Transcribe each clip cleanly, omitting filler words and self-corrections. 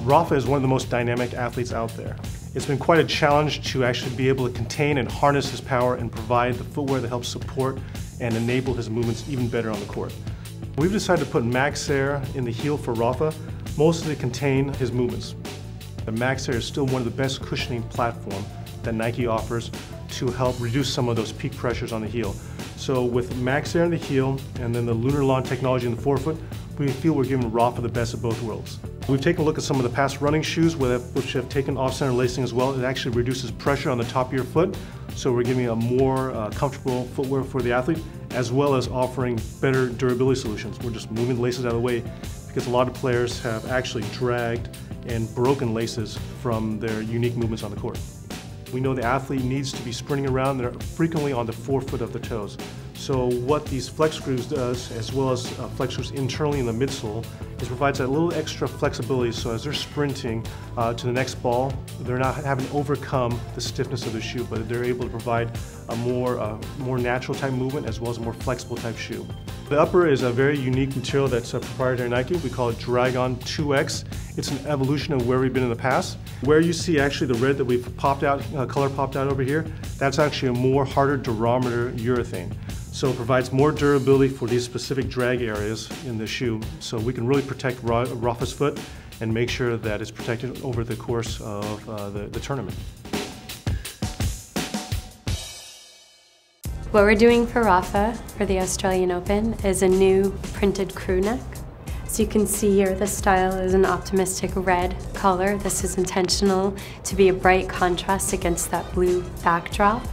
Rafa is one of the most dynamic athletes out there. It's been quite a challenge to actually be able to contain and harness his power and provide the footwear that helps support and enable his movements even better on the court. We've decided to put Max Air in the heel for Rafa, mostly to contain his movements. The Max Air is still one of the best cushioning platforms that Nike offers to help reduce some of those peak pressures on the heel. So with Max Air in the heel and then the Lunar Lawn technology in the forefoot, we feel we're giving Rafa the best of both worlds. We've taken a look at some of the past running shoes which have taken off-center lacing as well. It actually reduces pressure on the top of your foot, so we're giving a more comfortable footwear for the athlete, as well as offering better durability solutions. We're just moving the laces out of the way because a lot of players have actually dragged and broken laces from their unique movements on the court. We know the athlete needs to be sprinting around. They're frequently on the forefoot of the toes. So what these flex screws does, as well as flex screws internally in the midsole, is provides that little extra flexibility so as they're sprinting to the next ball, they're not having to overcome the stiffness of the shoe, but they're able to provide a more natural type movement as well as a more flexible type shoe. The upper is a very unique material that's proprietary to Nike. We call it Dragon 2X. It's an evolution of where we've been in the past. Where you see actually the red that we've popped out, color popped out over here, that's actually a more harder durometer urethane. So it provides more durability for these specific drag areas in the shoe. So we can really protect Rafa's foot and make sure that it's protected over the course of the tournament. What we're doing for Rafa for the Australian Open is a new printed crew neck. So you can see here the style is an optimistic red color. This is intentional to be a bright contrast against that blue backdrop.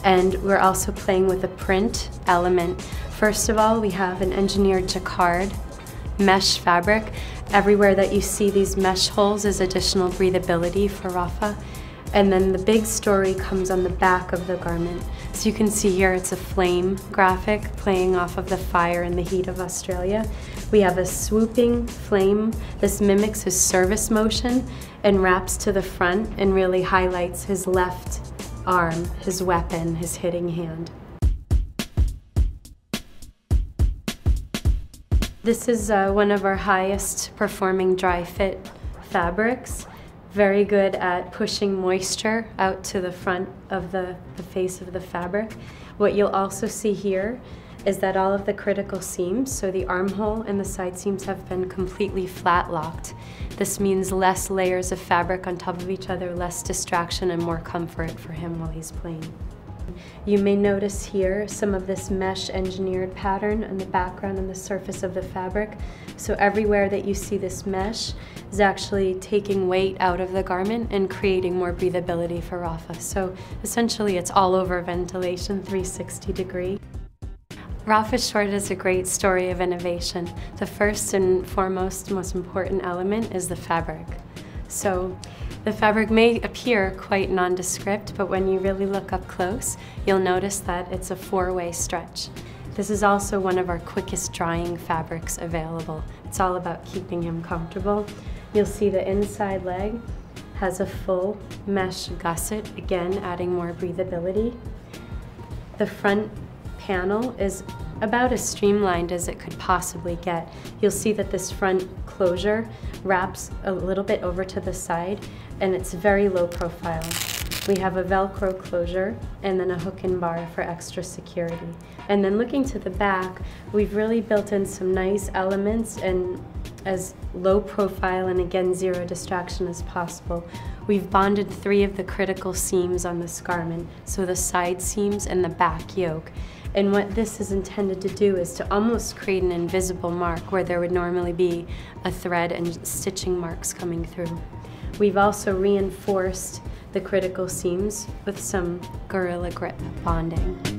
And we're also playing with a print element. First of all, we have an engineered jacquard mesh fabric. Everywhere that you see these mesh holes is additional breathability for Rafa. And then the big story comes on the back of the garment. So you can see here it's a flame graphic playing off of the fire and the heat of Australia. We have a swooping flame. This mimics his service motion and wraps to the front and really highlights his left arm, his weapon, his hitting hand. This is one of our highest performing dry fit fabrics. Very good at pushing moisture out to the front of the face of the fabric. What you'll also see here is that all of the critical seams, so the armhole and the side seams, have been completely flat locked. This means less layers of fabric on top of each other, less distraction and more comfort for him while he's playing. You may notice here some of this mesh engineered pattern on the background and the surface of the fabric. So everywhere that you see this mesh is actually taking weight out of the garment and creating more breathability for Rafa. So essentially it's all over ventilation, 360 degree. Rafa's short is a great story of innovation. The first and foremost, most important element is the fabric. So the fabric may appear quite nondescript, but when you really look up close, you'll notice that it's a four-way stretch. This is also one of our quickest drying fabrics available. It's all about keeping him comfortable. You'll see the inside leg has a full mesh gusset, again adding more breathability. The front panel is about as streamlined as it could possibly get. You'll see that this front closure wraps a little bit over to the side and it's very low profile. We have a Velcro closure and then a hook and bar for extra security. And then looking to the back, we've really built in some nice elements and as low profile and again zero distraction as possible. We've bonded 3 of the critical seams on this garment, so the side seams and the back yoke. And what this is intended to do is to almost create an invisible mark where there would normally be a thread and stitching marks coming through. We've also reinforced the critical seams with some Gorilla Grip bonding.